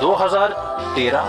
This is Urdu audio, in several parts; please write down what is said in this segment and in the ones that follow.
2013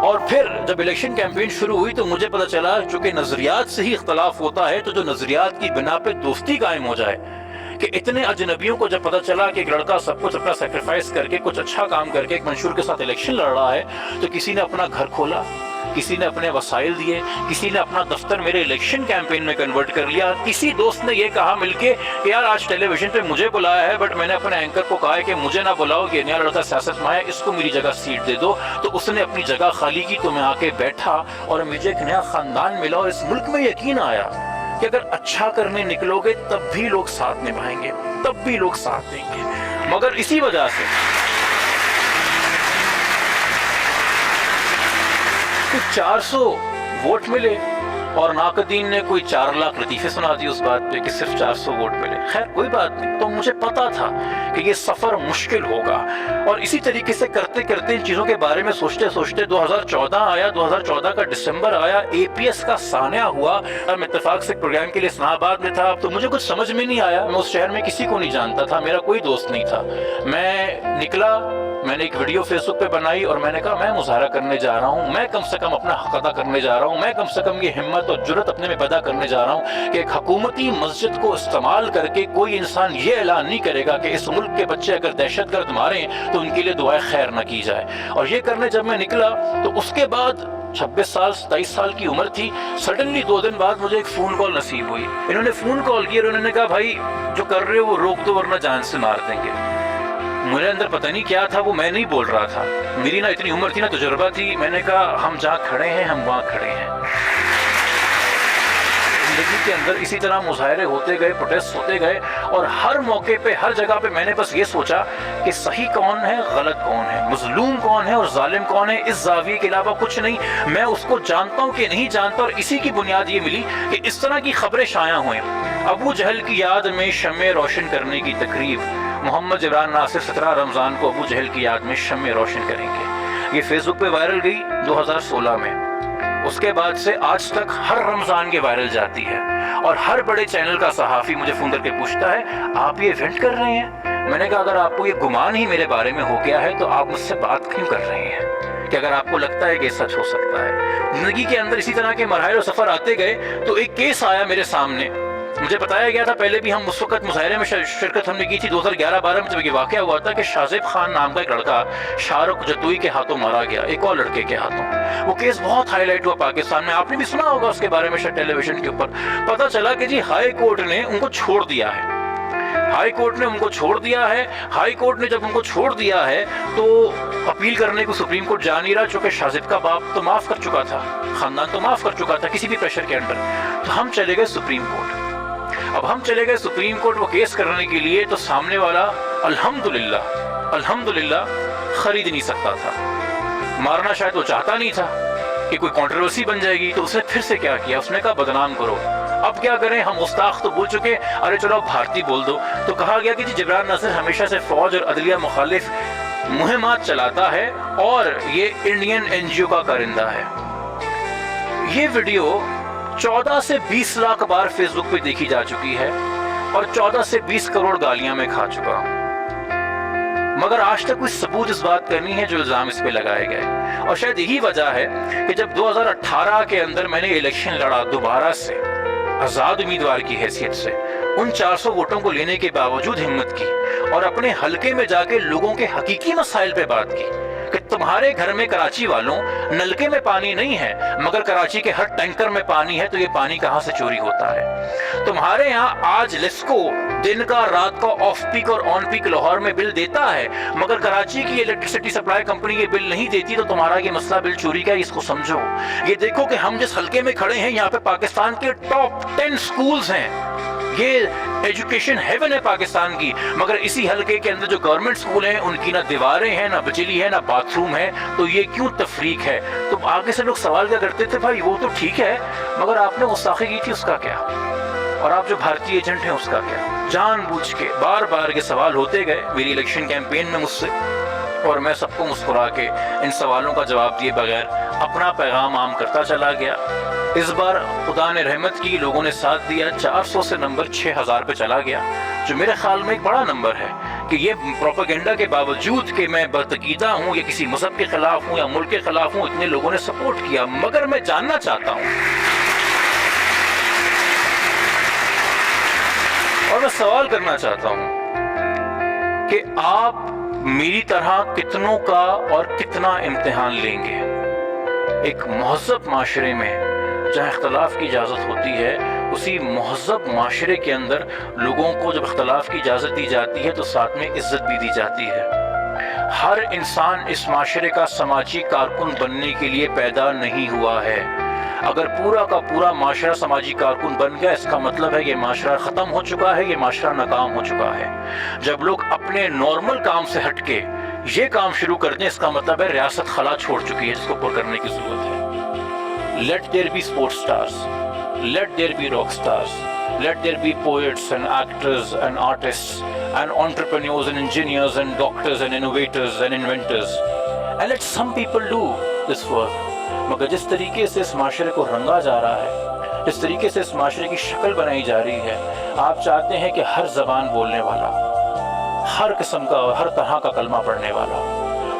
اور پھر جب الیکشن کیمپین شروع ہوئی تو مجھے پتہ چلا چونکہ نظریات سے ہی اختلاف ہوتا ہے تو جو نظریات کی بنا پہ دوستی قائم ہو جائے، کہ اتنے اجنبیوں کو جب پتہ چلا کہ ایک لڑکا سب کچھ اپنا سیکریفائس کر کے کچھ اچھا کام کر کے ایک منشور کے ساتھ الیکشن لڑ رہا ہے، تو کسی نے اپنا گھر کھولا، کسی نے اپنے وسائل دیے، کسی نے اپنا دفتر میرے الیکشن کیمپین میں کنورٹ کر لیا۔ کسی دوست نے یہ کہا مل کے کہ یار آج ٹیلی ویژن پہ مجھے بلایا ہے بٹ میں نے اپنے اینکر کو کہا ہے کہ مجھے نہ بلاؤ، یہ نیا لڑکا سیاست میں ہے، اس کو میری جگہ سیٹ دے دو، تو اس نے اپنی جگہ خالی کی تو میں آ کے بیٹھا اور مجھے ایک نیا خاندان ملا، اور اس ملک میں یقین آیا کہ اگر اچھا کرنے نکلو گے تب بھی لوگ ساتھ نبھائیں گے، تب بھی لوگ ساتھ دیں گے۔ مگر اسی وجہ سے کچھ 400 ووٹ ملے اور ناقدین نے کوئی 4 لاکھ لطیفے سنا دی اس بات پہ کہ صرف 400 ووٹ ملے۔ خیر کوئی بات نہیں، تو مجھے پتا تھا کہ یہ سفر مشکل ہوگا، اور اسی طریقے سے کرتے کرتے ان چیزوں کے بارے میں سوچتے سوچتے 2014 آیا، 2014 کا دسمبر آیا، اے پی ایس کا سانحہ ہوا۔ میں اتفاق سے پروگرام کے لیے اسلام آباد میں تھا تو مجھے کچھ سمجھ میں نہیں آیا، میں اس شہر میں کسی کو نہیں جانتا تھا، میرا کوئی دوست نہیں تھا۔ میں نکلا، میں نے ایک ویڈیو فیس بک پہ بنائی اور میں نے کہا میں مظاہرہ کرنے جا رہا ہوں، میں کم سے کم اپنا حق ادا کرنے جا رہا ہوں، میں کم سے کم یہ ہمت اور جرت اپنے میں پیدا کرنے جا رہا ہوں کہ ایک حکومتی مسجد کو استعمال کر کے کوئی انسان یہ اعلان نہیں کرے گا کہ اس ملک کے بچے اگر دہشت گرد ماریں تو ان کے لیے دعائے خیر نہ کی جائے۔ اور یہ کرنے جب میں نکلا تو اس کے بعد 26 سال 27 سال کی عمر تھی، سڈنلی 2 دن بعد مجھے ایک فون کال نصیب ہوئی۔ انہوں نے فون کال کی اور انہوں نے کہا بھائی جو کر رہے ہو وہ روک دو ورنہ جان سے مار دیں گے۔ میرے اندر پتہ نہیں کیا تھا، وہ میں نہیں بول رہا تھا، میری نہ اتنی عمر تھی نہ تجربہ تھی۔ میں نے کہا ہم جہاں کھڑے ہیں ہم وہاں کھڑے ہیں۔ زندگی کے اندر اسی طرح مظاہرے ہوتے گئے، پروٹیسٹ ہوتے گئے، اور ہر موقع پہ ہر جگہ پہ میں نے بس یہ سوچا کہ صحیح کون ہے، غلط کون ہے، مظلوم کون ہے اور ظالم کون ہے، اس زاویے کے علاوہ کچھ نہیں۔ میں اس کو جانتا ہوں کہ نہیں جانتا، اور اسی کی بنیاد یہ ملی کہ اس طرح کی خبریں شائع ہوئیں۔ ابو جہل کی یاد میں شمع روشن کرنے کی تقریب، محمد جبران ناصر 17 رمضان کو ابو جہل کی یاد میں شمع روشن کریں گے۔ یہ فیس بک پہ وائرل گئی 2016 میں، اس کے بعد سے آج تک ہر رمضان کے وائرل جاتی ہے، اور ہر بڑے چینل کا صحافی مجھے فون کر کے پوچھتا ہے آپ یہ ایونٹ کر رہے ہیں؟ میں نے کہا اگر آپ کو یہ گمان ہی میرے بارے میں ہو گیا ہے تو آپ مجھ سے بات کیوں کر رہے ہیں، کہ اگر آپ کو لگتا ہے کہ سچ ہو سکتا ہے۔ زندگی کے اندر اسی طرح کے مراحل و سفر آتے گئے تو ایک کیس آیا میرے سامنے، مجھے بتایا گیا تھا پہلے بھی، ہم اس وقت مظاہرے میں شرکت ہم نے کی تھی 2011-12 میں، جب یہ واقعہ ہوا تھا کہ شاہزیب خان نام کا ایک لڑکا شاہ رخ جتوئی کے ہاتھوں مارا گیا، ایک اور لڑکے کے ہاتھوں۔ وہ کیس بہت ہائی لائٹ ہوا پاکستان میں، آپ نے بھی سنا ہوگا اس کے بارے میں شاید ٹیلی ویژن کے اوپر۔ پتہ چلا کہ جی ہائی کورٹ نے ان کو چھوڑ دیا ہے، ہائی کورٹ نے ان کو چھوڑ دیا ہے۔ ہائی کورٹ نے جب ان کو چھوڑ دیا ہے تو اپیل کرنے کو سپریم کورٹ جا نہیں رہا، چونکہ شاہزیب کا باپ تو معاف کر چکا تھا، خاندان تو معاف کر چکا تھا کسی بھی پریشر کے انڈر۔ تو ہم چلے گئے سپریم کورٹ۔ اب ہم چلے گئے سپریم کورٹ وہ کیس کرنے کے لیے، تو سامنے والا الحمدللہ خرید نہیں سکتا تھا، مارنا شاید وہ چاہتا نہیں تھا کہ کوئی کنٹروورسی بن جائے گی، تو اس نے پھر سے کیا کیا، اس نے کہا بدنام کرو۔ اب کیا کریں، ہم گستاخ تو بول چکے، ارے چلو اب بھارتی بول دو۔ تو کہا گیا کہ جی جبران ناصر ہمیشہ سے فوج اور عدلیہ مخالف مہمات چلاتا ہے اور یہ انڈین NGO کا کارندہ ہے۔ یہ ویڈیو 14 سے 20 لاکھ بار فیس بک پہ دیکھی جا چکی ہے اور 14 سے 20 کروڑ گالیاں میں کھا چکا ہوں، مگر آج تک کوئی ثبوت اس بات کا نہیں ہے جو الزام اس پہ لگائے گئے۔ اور شاید یہی وجہ ہے کہ جب 2018 کے اندر میں نے الیکشن لڑا دوبارہ سے آزاد امیدوار کی حیثیت سے، ان 400 ووٹوں کو لینے کے باوجود ہمت کی اور اپنے حلقے میں جا کے لوگوں کے حقیقی مسائل پہ بات کی کہ تمہارے گھر میں کراچی والوں نلکے میں پانی نہیں ہے مگر کراچی کے ہر ٹینکر میں پانی ہے، تو یہ پانی کہاں سے چوری ہوتا ہے؟ تمہارے یہاں آج لیسکو دن کا رات کا آف پیک اور آن پیک لاہور میں بل دیتا ہے مگر کراچی کی الیکٹریسٹی سپلائی کمپنی یہ بل نہیں دیتی، تو تمہارا یہ مسئلہ بل چوری کا، اس کو سمجھو۔ یہ دیکھو کہ ہم جس حلقے میں کھڑے ہیں یہاں پہ پاکستان کے ٹاپ 10 سکولز ہیں، یہ ایجوکیشن ہیون ہے پاکستان کی، مگر اسی حلقے کے اندر جو گورنمنٹ سکول ہیں ان کی نہ دیواریں ہیں، نہ بجلی ہے، نہ باتھ روم ہے، تو یہ کیوں تفریق ہے؟ تو آگے سے لوگ سوال کیا کرتے تھے، بھائی وہ تو ٹھیک ہے مگر آپ نے گستاخی کی تھی اس کا کیا، اور آپ جو بھارتی ایجنٹ ہیں اس کا کیا؟ جان بوجھ کے بار بار یہ سوال ہوتے گئے میری الیکشن کیمپین میں مجھ سے، اور میں سب کو مسکرا کے ان سوالوں کا جواب دیے بغیر اپنا پیغام عام کرتا چلا گیا۔ اس بار خدا نے رحمت کی، لوگوں نے ساتھ دیا، 400 سے نمبر 6000 پہ چلا گیا، جو میرے خیال میں ایک بڑا نمبر ہے کہ یہ پروپیگنڈا کے باوجود کہ میں برتقیدہ ہوں یا کسی مذہب کے خلاف ہوں یا ملک کے خلاف ہوں، اتنے لوگوں نے سپورٹ کیا. مگر میں جاننا چاہتا ہوں اور میں سوال کرنا چاہتا ہوں کہ آپ میری طرح کتنوں کا اور کتنا امتحان لیں گے؟ ایک مہذب معاشرے میں جہاں اختلاف کی اجازت ہوتی ہے، اسی مہذب معاشرے کے اندر لوگوں کو جب اختلاف کی اجازت دی جاتی ہے تو ساتھ میں عزت بھی دی جاتی ہے. ہر انسان اس معاشرے کا سماجی کارکن بننے کے لیے پیدا نہیں ہوا ہے. اگر پورا کا پورا معاشرہ سماجی کارکن بن گیا، اس کا مطلب ہے یہ معاشرہ ختم ہو چکا ہے، یہ معاشرہ ناکام ہو چکا ہے. جب لوگ اپنے نارمل کام سے ہٹ کے یہ کام شروع کر دیں، اس کا مطلب ہے ریاست خلا چھوڑ چکی ہے، جس کو پر کرنے کی ضرورت ہے. Let there be sports stars, let there be rock stars, let there be poets and actors and artists and entrepreneurs and engineers and doctors and innovators and inventors, and let some people do this work. مگر جس طریقے سے اس معاشرے کو رنگا جا رہا ہے، جس طریقے سے اس معاشرے کی شکل بنائی جا رہی ہے، آپ چاہتے ہیں کہ ہر زبان بولنے والا، ہر قسم کا اور ہر طرح کا کلمہ پڑھنے والا،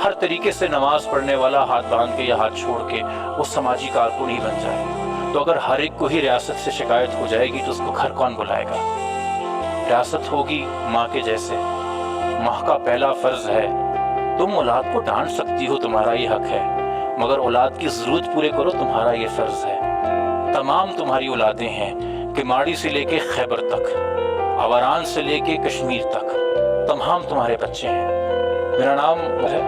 ہر طریقے سے نماز پڑھنے والا ہاتھ باندھ کے یا ہاتھ چھوڑ کے وہ سماجی کارکن ہی بن جائے. تو اگر ہر ایک کو ہی ریاست سے شکایت ہو جائے گی تو اس کو گھر کون بلائے گا؟ ریاست ہوگی ماں کے جیسے. ماں کا پہلا فرض ہے، تم اولاد کو ڈانٹ سکتی ہو، تمہارا یہ حق ہے، مگر اولاد کی ضرورت پورے کرو، تمہارا یہ فرض ہے. تمام تمہاری اولادیں ہیں، کماڑی سے لے کے خیبر تک، آوران سے لے کے کشمیر تک، تمام تمہارے بچے ہیں. میرا نام ہے،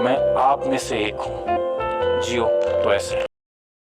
میں آپ میں سے ایک ہوں. جیو تو ایسے.